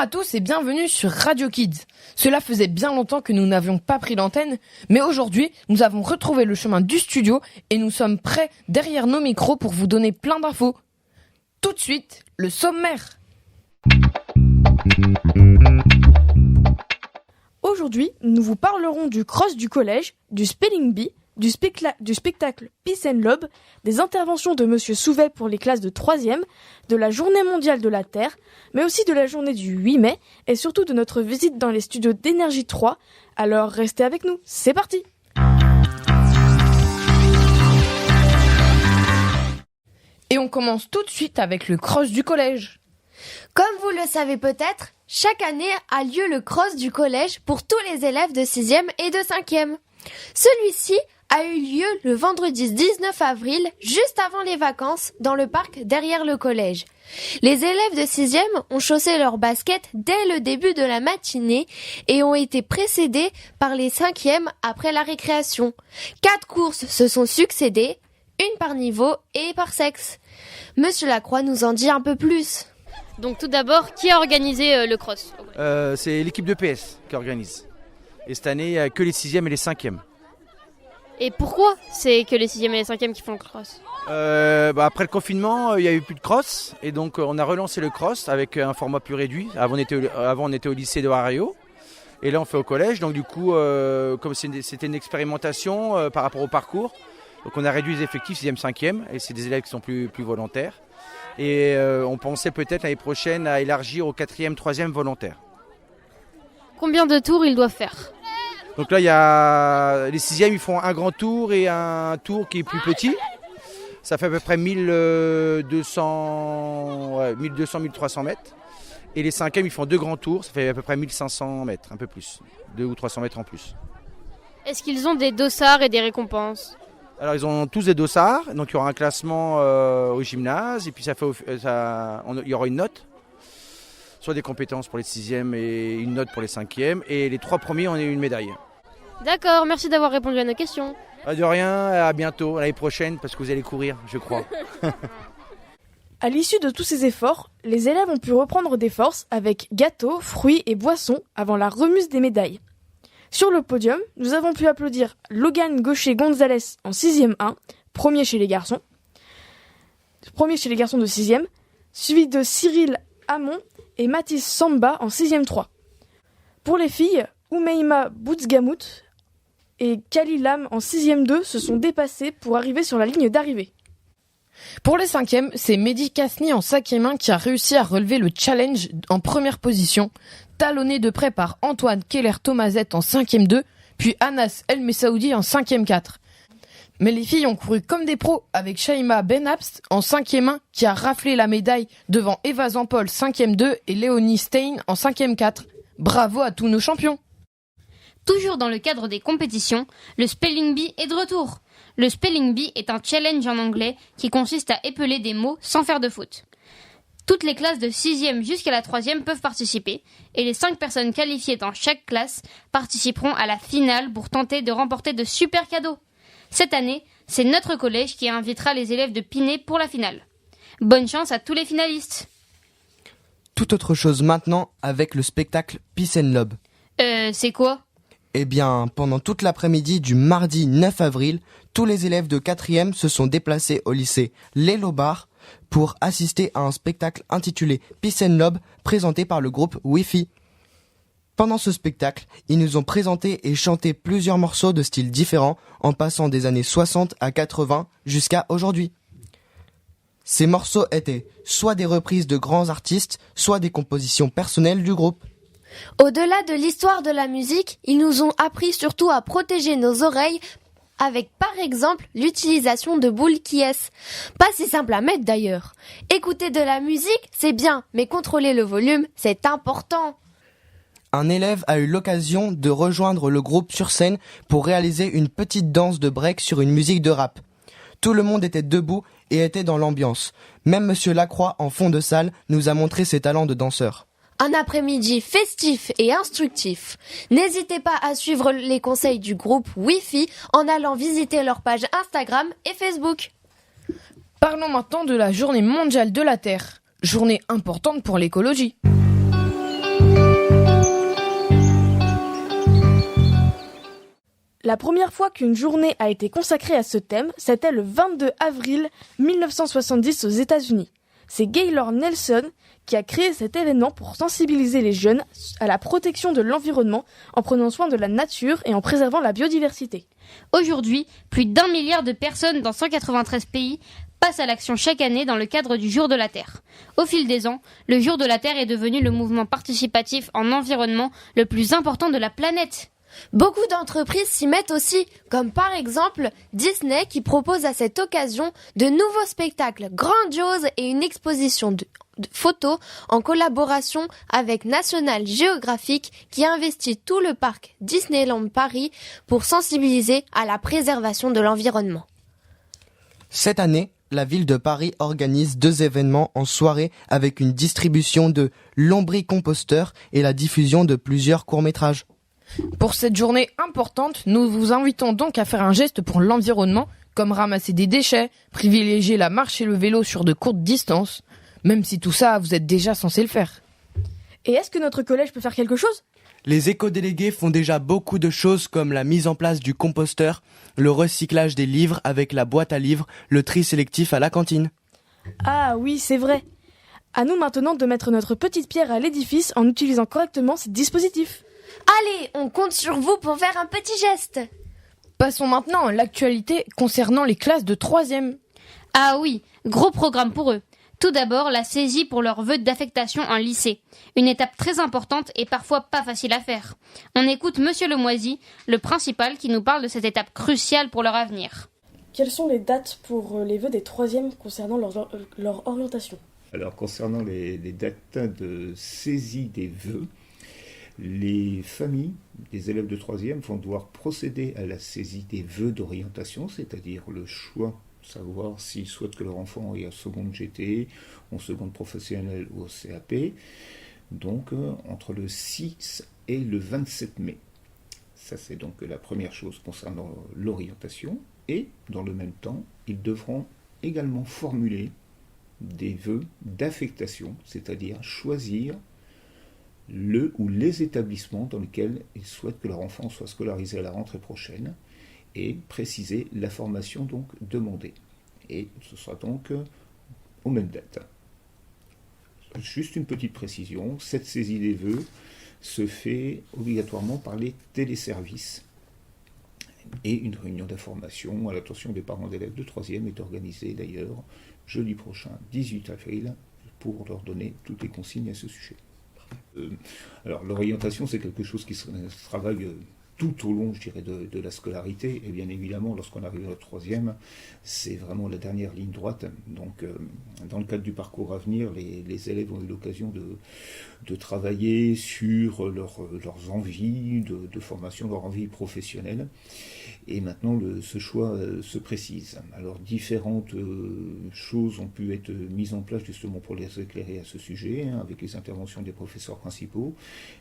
à tous et bienvenue sur Radio Kids. Cela faisait bien longtemps que nous n'avions pas pris l'antenne, mais aujourd'hui, nous avons retrouvé le chemin du studio et nous sommes prêts derrière nos micros pour vous donner plein d'infos. Tout de suite, le sommaire. Aujourd'hui, nous vous parlerons du cross du collège, du spelling bee, du spectacle Peace and Love, des interventions de Monsieur Souvet pour les classes de 3e, de la Journée mondiale de la Terre, mais aussi de la journée du 8 mai et surtout de notre visite dans les studios d'Énergie 3. Alors restez avec nous, c'est parti! Et on commence tout de suite avec le cross du collège. Comme vous le savez peut-être, chaque année a lieu le cross du collège pour tous les élèves de 6e et de 5e. Celui-ci a eu lieu le vendredi 19 avril, juste avant les vacances, dans le parc derrière le collège. Les élèves de 6e ont chaussé leurs baskets dès le début de la matinée et ont été précédés par les 5e après la récréation. 4 courses se sont succédées, une par niveau et par sexe. Monsieur Lacroix nous en dit un peu plus. Donc tout d'abord, qui a organisé le cross ? C'est l'équipe de PS qui organise. Et cette année, il n'y a que les 6e et les 5e. Et pourquoi c'est que les 6e et les 5e qui font le cross ? Après le confinement, il n'y a eu plus de cross. Et donc on a relancé le cross avec un format plus réduit. Avant on était au lycée de Hario. Et là on fait au collège. Donc du coup, comme c'était une expérimentation par rapport au parcours, donc on a réduit les effectifs 6e, 5e. Et c'est des élèves qui sont plus volontaires. Et on pensait peut-être l'année prochaine à élargir aux 4e, 3e volontaires. Combien de tours ils doivent faire ? Donc là, il y a les 6e, ils font un grand tour et un tour qui est plus petit. Ça fait à peu près 1200-1300 mètres. Et les 5e, ils font 2 grands tours, ça fait à peu près 1500 mètres, un peu plus. 2 ou 300 mètres en plus. Est-ce qu'ils ont des dossards et des récompenses ? Alors, ils ont tous des dossards. Donc, il y aura un classement au gymnase. Et puis, il y aura une note. Soit des compétences pour les 6e et une note pour les 5e. Et les 3 premiers, on a eu une médaille. D'accord, merci d'avoir répondu à nos questions. Pas de rien, à bientôt, l'année prochaine, parce que vous allez courir, je crois. À l'issue de tous ces efforts, les élèves ont pu reprendre des forces avec gâteaux, fruits et boissons avant la remise des médailles. Sur le podium, nous avons pu applaudir Logan Gaucher-Gonzalez en 6e 1, premier chez les garçons de 6e, suivi de Cyril Hamon et Mathis Samba en 6e 3. Pour les filles, Oumeima Boutzgamout et Kali Lam en 6e 2 se sont dépassés pour arriver sur la ligne d'arrivée. Pour les 5e, c'est Mehdi Kasni en 5e 1 qui a réussi à relever le challenge en première position, talonné de près par Antoine Keller-Tomazet en 5e 2, puis Anas El Messaoudi en 5e 4. Mais les filles ont couru comme des pros avec Shaima Benabst en 5e 1 qui a raflé la médaille devant Eva Zampol 5e 2 et Léonie Stein en 5e 4. Bravo à tous nos champions. Toujours dans le cadre des compétitions, le Spelling Bee est de retour. Le Spelling Bee est un challenge en anglais qui consiste à épeler des mots sans faire de faute. Toutes les classes de 6e jusqu'à la 3e peuvent participer et les 5 personnes qualifiées dans chaque classe participeront à la finale pour tenter de remporter de super cadeaux. Cette année, c'est notre collège qui invitera les élèves de Pinet pour la finale. Bonne chance à tous les finalistes. Tout autre chose maintenant avec le spectacle Peace and Love. C'est quoi ? Eh bien, pendant toute l'après-midi du mardi 9 avril, tous les élèves de 4e se sont déplacés au lycée Lélobar pour assister à un spectacle intitulé Peace and Love présenté par le groupe Wi-Fi. Pendant ce spectacle, ils nous ont présenté et chanté plusieurs morceaux de styles différents en passant des années 60 à 80 jusqu'à aujourd'hui. Ces morceaux étaient soit des reprises de grands artistes, soit des compositions personnelles du groupe. Au-delà de l'histoire de la musique, ils nous ont appris surtout à protéger nos oreilles avec par exemple l'utilisation de boules qui est. Pas si simple à mettre d'ailleurs. Écouter de la musique, c'est bien, mais contrôler le volume, c'est important. Un élève a eu l'occasion de rejoindre le groupe sur scène pour réaliser une petite danse de break sur une musique de rap. Tout le monde était debout et était dans l'ambiance. Même Monsieur Lacroix, en fond de salle, nous a montré ses talents de danseur. Un après-midi festif et instructif. N'hésitez pas à suivre les conseils du groupe Wi-Fi en allant visiter leur page Instagram et Facebook. Parlons maintenant de la Journée mondiale de la Terre, journée importante pour l'écologie. La première fois qu'une journée a été consacrée à ce thème, c'était le 22 avril 1970 aux États-Unis. C'est Gaylord Nelson qui a créé cet événement pour sensibiliser les jeunes à la protection de l'environnement en prenant soin de la nature et en préservant la biodiversité. Aujourd'hui, plus d'1 milliard de personnes dans 193 pays passent à l'action chaque année dans le cadre du Jour de la Terre. Au fil des ans, le Jour de la Terre est devenu le mouvement participatif en environnement le plus important de la planète. Beaucoup d'entreprises s'y mettent aussi, comme par exemple Disney qui propose à cette occasion de nouveaux spectacles grandioses et une exposition de photos en collaboration avec National Geographic qui investit tout le parc Disneyland Paris pour sensibiliser à la préservation de l'environnement. Cette année, la ville de Paris organise 2 événements en soirée avec une distribution de lombricomposteurs et la diffusion de plusieurs courts-métrages. Pour cette journée importante, nous vous invitons donc à faire un geste pour l'environnement, comme ramasser des déchets, privilégier la marche et le vélo sur de courtes distances, même si tout ça, vous êtes déjà censé le faire. Et est-ce que notre collège peut faire quelque chose ? Les éco-délégués font déjà beaucoup de choses comme la mise en place du composteur, le recyclage des livres avec la boîte à livres, le tri sélectif à la cantine. Ah oui, c'est vrai. À nous maintenant de mettre notre petite pierre à l'édifice en utilisant correctement ces dispositifs. Allez, on compte sur vous pour faire un petit geste. Passons maintenant à l'actualité concernant les classes de 3e. Ah oui, gros programme pour eux. Tout d'abord, la saisie pour leur vœu d'affectation en lycée. Une étape très importante et parfois pas facile à faire. On écoute Monsieur Lemoisy, le principal, qui nous parle de cette étape cruciale pour leur avenir. Quelles sont les dates pour les vœux des 3e concernant leur orientation ? Alors, concernant les dates de saisie des vœux, les familles des élèves de 3e vont devoir procéder à la saisie des vœux d'orientation, c'est-à-dire le choix, savoir s'ils souhaitent que leur enfant ait en seconde GT, en seconde professionnelle ou au CAP, donc entre le 6 et le 27 mai. Ça, c'est donc la première chose concernant l'orientation. Et, dans le même temps, ils devront également formuler des vœux d'affectation, c'est-à-dire choisir le ou les établissements dans lesquels ils souhaitent que leur enfant soit scolarisé à la rentrée prochaine et préciser la formation donc demandée. Et ce sera donc aux mêmes dates. Juste une petite précision, cette saisie des vœux se fait obligatoirement par les téléservices et une réunion d'information à l'attention des parents d'élèves de 3e est organisée d'ailleurs jeudi prochain, 18 avril, pour leur donner toutes les consignes à ce sujet. Alors l'orientation, c'est quelque chose qui se travaille tout au long, je dirais, de la scolarité, et bien évidemment, lorsqu'on arrive à la 3e, c'est vraiment la dernière ligne droite. Donc, dans le cadre du parcours à venir, les élèves ont eu l'occasion de travailler sur leurs envies de formation, leurs envies professionnelles. Et maintenant, ce choix se précise. Alors, différentes choses ont pu être mises en place justement pour les éclairer à ce sujet, avec les interventions des professeurs principaux.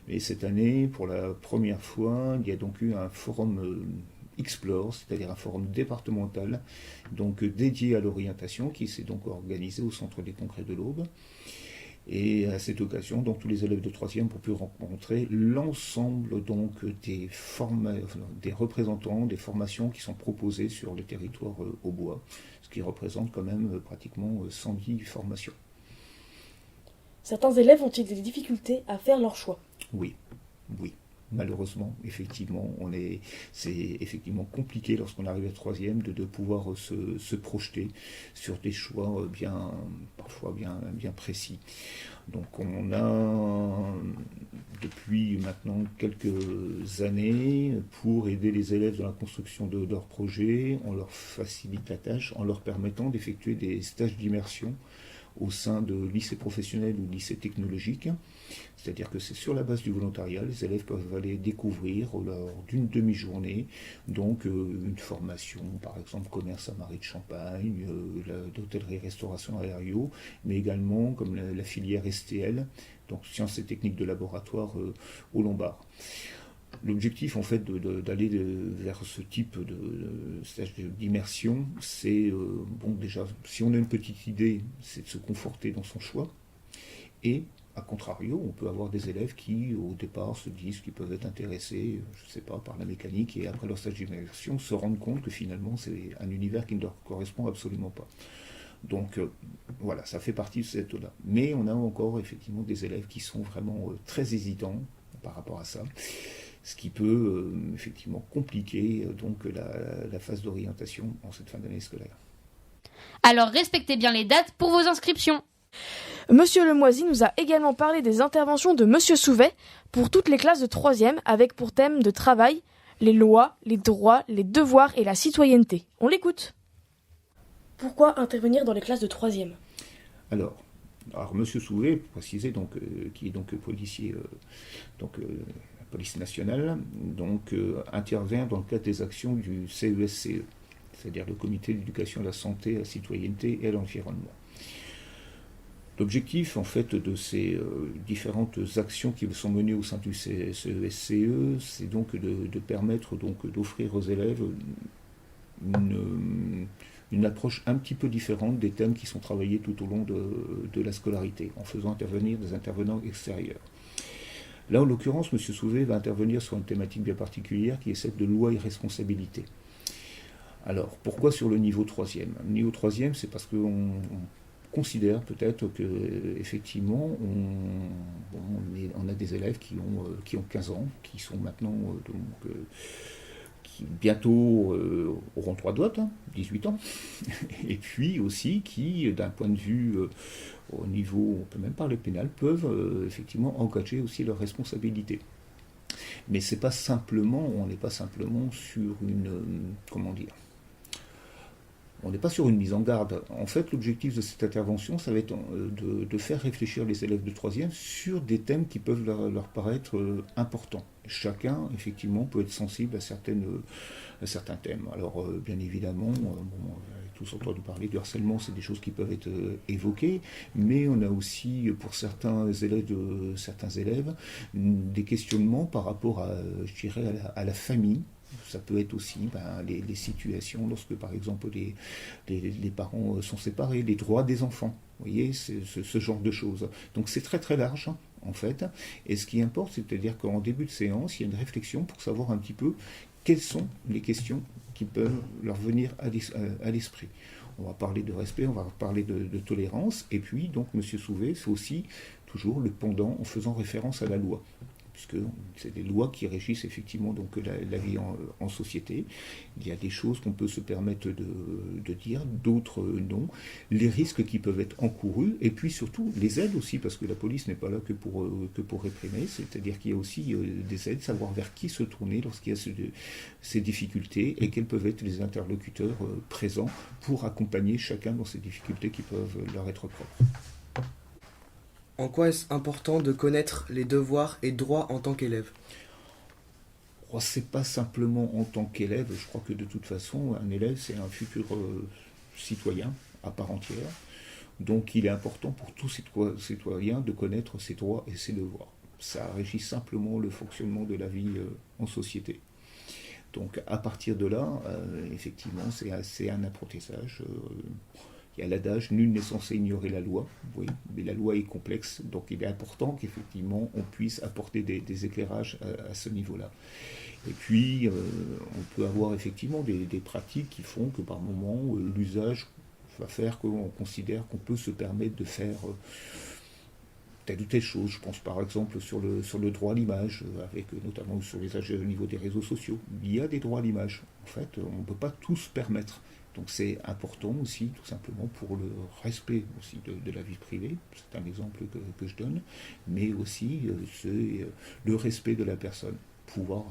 Mais cette année, pour la première fois, il y a donc eu un forum Explore, c'est-à-dire un forum départemental, donc dédié à l'orientation, qui s'est donc organisé au Centre des Congrès de l'Aube. Et à cette occasion, donc, tous les élèves de 3e ont pu rencontrer l'ensemble donc, des représentants des formations qui sont proposées sur le territoire aubois, ce qui représente quand même pratiquement 110 formations. Certains élèves ont-ils des difficultés à faire leur choix ? Oui. Malheureusement, effectivement, c'est effectivement compliqué lorsqu'on arrive à 3e de pouvoir se projeter sur des choix parfois bien précis. Donc on a depuis maintenant quelques années, pour aider les élèves dans la construction de leurs projets, on leur facilite la tâche en leur permettant d'effectuer des stages d'immersion au sein de lycées professionnels ou lycées technologiques. C'est-à-dire que c'est sur la base du volontariat, les élèves peuvent aller découvrir lors d'une demi-journée donc une formation, par exemple commerce à Marie de Champagne, d'hôtellerie-restauration à Herriot, mais également comme la filière STL, donc sciences et techniques de laboratoire au Lombard. L'objectif en fait d'aller vers ce type de stage d'immersion, c'est déjà, si on a une petite idée, c'est de se conforter dans son choix et A contrario, on peut avoir des élèves qui, au départ, se disent qu'ils peuvent être intéressés, je ne sais pas, par la mécanique, et après leur stage d'immersion, se rendent compte que finalement, c'est un univers qui ne leur correspond absolument pas. Donc, voilà, ça fait partie de cette taux-là. Mais on a encore, effectivement, des élèves qui sont vraiment très hésitants par rapport à ça, ce qui peut, effectivement, compliquer donc la phase d'orientation en cette fin d'année scolaire. Alors respectez bien les dates pour vos inscriptions. Monsieur Lemoisy nous a également parlé des interventions de Monsieur Souvet pour toutes les classes de 3e avec pour thème de travail les lois, les droits, les devoirs et la citoyenneté. On l'écoute. Pourquoi intervenir dans les classes de 3e ? Alors Monsieur Souvet, pour préciser, donc, qui est donc policier, la police nationale, donc intervient dans le cadre des actions du CESCE, c'est-à-dire le Comité d'éducation à la santé, à la citoyenneté et à l'environnement. L'objectif, en fait, de ces différentes actions qui sont menées au sein du CESCE, c'est donc de permettre donc d'offrir aux élèves une approche un petit peu différente des thèmes qui sont travaillés tout au long de la scolarité, en faisant intervenir des intervenants extérieurs. Là, en l'occurrence, M. Souvet va intervenir sur une thématique bien particulière qui est celle de loi et responsabilité. Alors, pourquoi sur le niveau 3e ? Le niveau 3e, c'est parce qu'on considère peut-être qu'effectivement, on a des élèves qui ont 15 ans, qui sont maintenant, qui bientôt auront droit de vote, 18 ans, et puis aussi qui, d'un point de vue au niveau, on peut même parler pénal, peuvent effectivement engager aussi leurs responsabilités. Mais on n'est pas simplement sur on n'est pas sur une mise en garde. En fait, l'objectif de cette intervention, ça va être de faire réfléchir les élèves de 3e sur des thèmes qui peuvent leur paraître importants. Chacun, effectivement, peut être sensible à certains thèmes. Alors, bien évidemment, on a tous entendu parler du harcèlement, c'est des choses qui peuvent être évoquées, mais on a aussi, pour certains élèves, des questionnements par rapport à la famille. Ça peut être aussi les situations lorsque, par exemple, les parents sont séparés, les droits des enfants. Vous voyez, c'est ce genre de choses. Donc c'est très très large, en fait. Et ce qui importe, c'est-à-dire qu'en début de séance, il y a une réflexion pour savoir un petit peu quelles sont les questions qui peuvent leur venir à l'esprit. On va parler de respect, on va parler de tolérance. Et puis, donc, M. Souvet, c'est aussi toujours le pendant en faisant référence à la loi, puisque c'est des lois qui régissent effectivement donc la vie en société. Il y a des choses qu'on peut se permettre de dire, d'autres non, les risques qui peuvent être encourus, et puis surtout les aides aussi, parce que la police n'est pas là que pour réprimer, c'est-à-dire qu'il y a aussi des aides, savoir vers qui se tourner lorsqu'il y a ces difficultés, et quels peuvent être les interlocuteurs présents pour accompagner chacun dans ces difficultés qui peuvent leur être propres. En quoi est-ce important de connaître les devoirs et droits en tant qu'élève ? C'est pas simplement en tant qu'élève, je crois que de toute façon, un élève, c'est un futur citoyen à part entière. Donc il est important pour tout citoyen de connaître ses droits et ses devoirs. Ça régit simplement le fonctionnement de la vie en société. Donc à partir de là, effectivement, c'est un apprentissage. Il y a l'adage, nul n'est censé ignorer la loi, oui, mais la loi est complexe, donc il est important qu'effectivement on puisse apporter des éclairages à ce niveau-là. Et puis, on peut avoir effectivement des pratiques qui font que par moment, l'usage va faire qu'on considère qu'on peut se permettre de faire telle ou telle chose. Je pense par exemple sur le droit à l'image, avec notamment sur les usages au niveau des réseaux sociaux. Il y a des droits à l'image. En fait, on ne peut pas tout se permettre. Donc c'est important aussi, tout simplement, pour le respect aussi de la vie privée, c'est un exemple que je donne, mais aussi le respect de la personne, pouvoir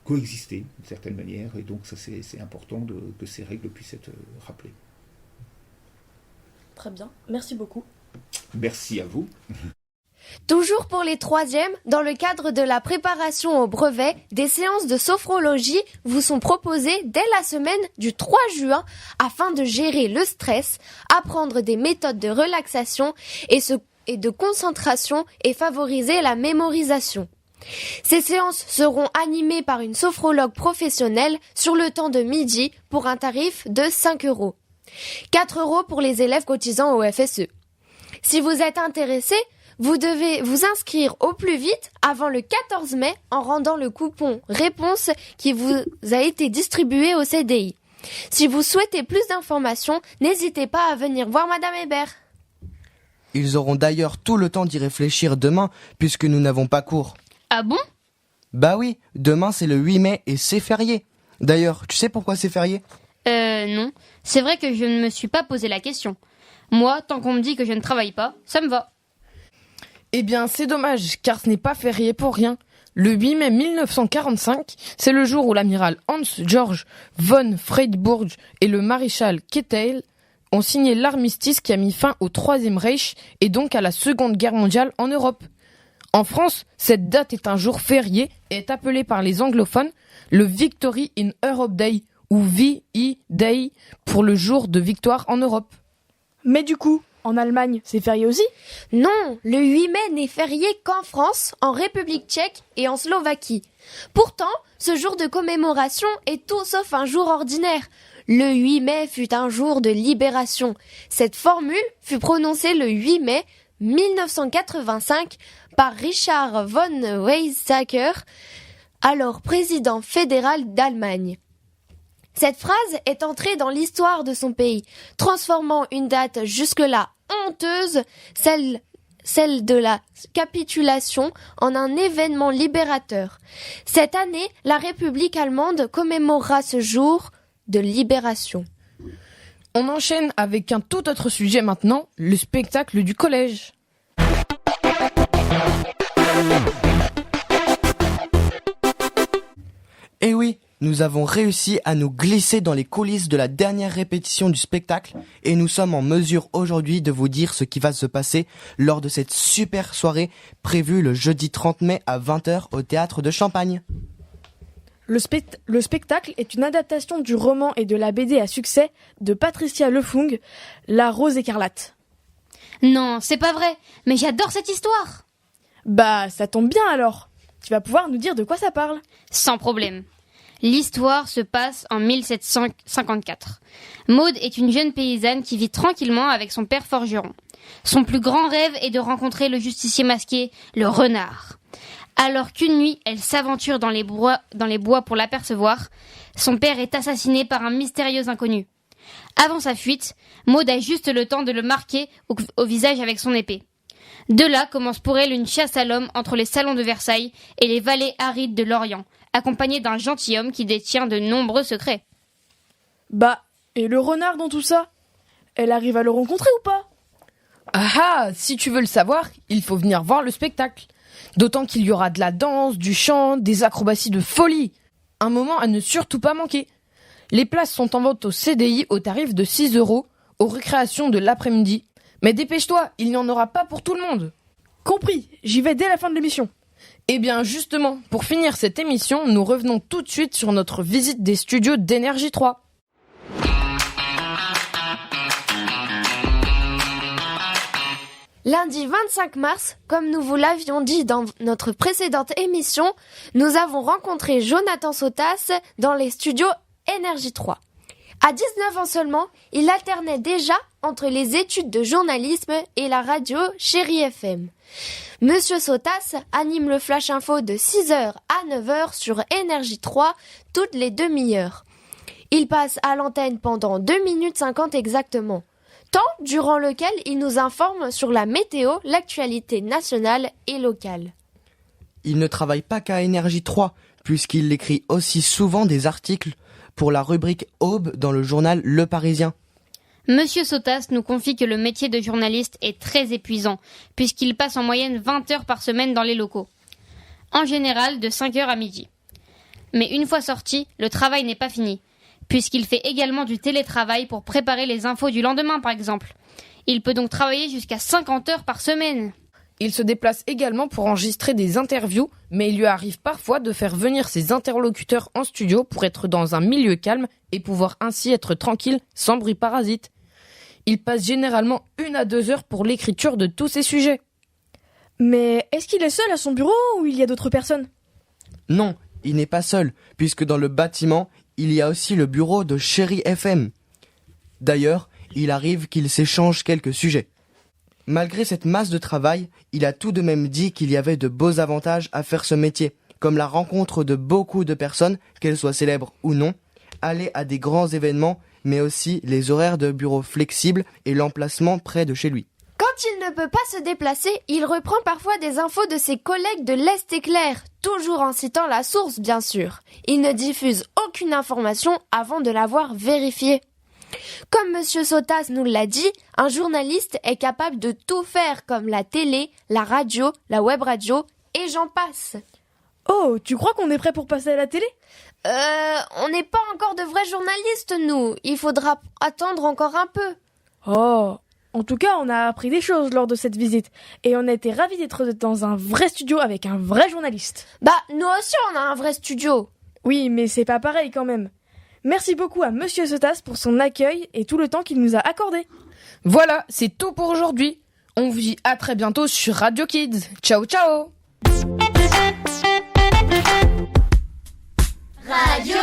coexister d'une certaine manière, et donc ça c'est important que ces règles puissent être rappelées. Très bien, merci beaucoup. Merci à vous. Toujours pour les 3e, dans le cadre de la préparation au brevet, des séances de sophrologie vous sont proposées dès la semaine du 3 juin afin de gérer le stress, apprendre des méthodes de relaxation et de concentration et favoriser la mémorisation. Ces séances seront animées par une sophrologue professionnelle sur le temps de midi pour un tarif de 5 €. 4 € pour les élèves cotisant au FSE. Si vous êtes intéressé, vous devez vous inscrire au plus vite avant le 14 mai en rendant le coupon réponse qui vous a été distribué au CDI. Si vous souhaitez plus d'informations, n'hésitez pas à venir voir Madame Hébert. Ils auront d'ailleurs tout le temps d'y réfléchir demain, puisque nous n'avons pas cours. Ah bon? Bah oui, demain c'est le 8 mai et c'est férié. D'ailleurs, tu sais pourquoi c'est férié? Non. C'est vrai que je ne me suis pas posé la question. Moi, tant qu'on me dit que je ne travaille pas, ça me va. Eh bien, c'est dommage, car ce n'est pas férié pour rien. Le 8 mai 1945, c'est le jour où l'amiral Hans-Georg von Freyburg et le maréchal Keitel ont signé l'armistice qui a mis fin au Troisième Reich et donc à la Seconde Guerre mondiale en Europe. En France, cette date est un jour férié et est appelée par les anglophones le Victory in Europe Day ou VE Day pour le jour de victoire en Europe. Mais du coup, en Allemagne, c'est férié aussi? Non, le 8 mai n'est férié qu'en France, en République tchèque et en Slovaquie. Pourtant, ce jour de commémoration est tout sauf un jour ordinaire. Le 8 mai fut un jour de libération. Cette formule fut prononcée le 8 mai 1985 par Richard von Weizsäcker, alors président fédéral d'Allemagne. Cette phrase est entrée dans l'histoire de son pays, transformant une date jusque-là honteuse, celle de la capitulation, en un événement libérateur. Cette année, la République allemande commémorera ce jour de libération. On enchaîne avec un tout autre sujet maintenant, le spectacle du collège. Eh oui, nous avons réussi à nous glisser dans les coulisses de la dernière répétition du spectacle et nous sommes en mesure aujourd'hui de vous dire ce qui va se passer lors de cette super soirée prévue le jeudi 30 mai à 20h au Théâtre de Champagne. Le spectacle est une adaptation du roman et de la BD à succès de Patricia Lefung, La Rose écarlate. Non, c'est pas vrai, mais j'adore cette histoire. Bah, ça tombe bien alors. Tu vas pouvoir nous dire de quoi ça parle. Sans problème. L'histoire se passe en 1754. Maude est une jeune paysanne qui vit tranquillement avec son père forgeron. Son plus grand rêve est de rencontrer le justicier masqué, le renard. Alors qu'une nuit, elle s'aventure dans les bois pour l'apercevoir, son père est assassiné par un mystérieux inconnu. Avant sa fuite, Maude a juste le temps de le marquer au visage avec son épée. De là commence pour elle une chasse à l'homme entre les salons de Versailles et les vallées arides de l'Orient, accompagnée d'un gentilhomme qui détient de nombreux secrets. Bah, et le renard dans tout ça? Elle arrive à le rencontrer ou pas? Ah, si tu veux le savoir, il faut venir voir le spectacle. D'autant qu'il y aura de la danse, du chant, des acrobaties de folie. Un moment à ne surtout pas manquer. Les places sont en vente au CDI au tarif de 6 €, aux récréations de l'après-midi. Mais dépêche-toi, il n'y en aura pas pour tout le monde. Compris, j'y vais dès la fin de l'émission. Eh bien justement, pour finir cette émission, nous revenons tout de suite sur notre visite des studios d'Énergie 3. Lundi 25 mars, comme nous vous l'avions dit dans notre précédente émission, nous avons rencontré Jonathan Sotas dans les studios Énergie 3. À 19 ans seulement, il alternait déjà entre les études de journalisme et la radio Chérie FM. Monsieur Sotas anime le Flash Info de 6h à 9h sur Énergie 3 toutes les demi-heures. Il passe à l'antenne pendant 2 minutes 50 exactement. Temps durant lequel il nous informe sur la météo, l'actualité nationale et locale. Il ne travaille pas qu'à Énergie 3, puisqu'il écrit aussi souvent des articles pour la rubrique Aube dans le journal Le Parisien. Monsieur Sotas nous confie que le métier de journaliste est très épuisant, puisqu'il passe en moyenne 20 heures par semaine dans les locaux. En général, de 5h à midi. Mais une fois sorti, le travail n'est pas fini, puisqu'il fait également du télétravail pour préparer les infos du lendemain, par exemple. Il peut donc travailler jusqu'à 50 heures par semaine. Il se déplace également pour enregistrer des interviews, mais il lui arrive parfois de faire venir ses interlocuteurs en studio pour être dans un milieu calme et pouvoir ainsi être tranquille, sans bruit parasite. Il passe généralement 1 à 2 heures pour l'écriture de tous ses sujets. Mais est-ce qu'il est seul à son bureau ou il y a d'autres personnes? Non, il n'est pas seul, puisque dans le bâtiment, il y a aussi le bureau de Chérie FM. D'ailleurs, il arrive qu'ils s'échangent quelques sujets. Malgré cette masse de travail, il a tout de même dit qu'il y avait de beaux avantages à faire ce métier, comme la rencontre de beaucoup de personnes, qu'elles soient célèbres ou non, aller à des grands événements, mais aussi les horaires de bureau flexibles et l'emplacement près de chez lui. Quand il ne peut pas se déplacer, il reprend parfois des infos de ses collègues de l'Est éclair, toujours en citant la source bien sûr. Il ne diffuse aucune information avant de l'avoir vérifiée. Comme Monsieur Sotas nous l'a dit, un journaliste est capable de tout faire comme la télé, la radio, la web radio et j'en passe. Oh, tu crois qu'on est prêt pour passer à la télé ? On n'est pas encore de vrais journalistes, nous. Il faudra attendre encore un peu. Oh, en tout cas, on a appris des choses lors de cette visite. Et on a été ravis d'être dans un vrai studio avec un vrai journaliste. Bah, nous aussi, on a un vrai studio. Oui, mais c'est pas pareil quand même. Merci beaucoup à Monsieur Sotas pour son accueil et tout le temps qu'il nous a accordé. Voilà, c'est tout pour aujourd'hui. On vous dit à très bientôt sur Radio Kids. Ciao, ciao. Radio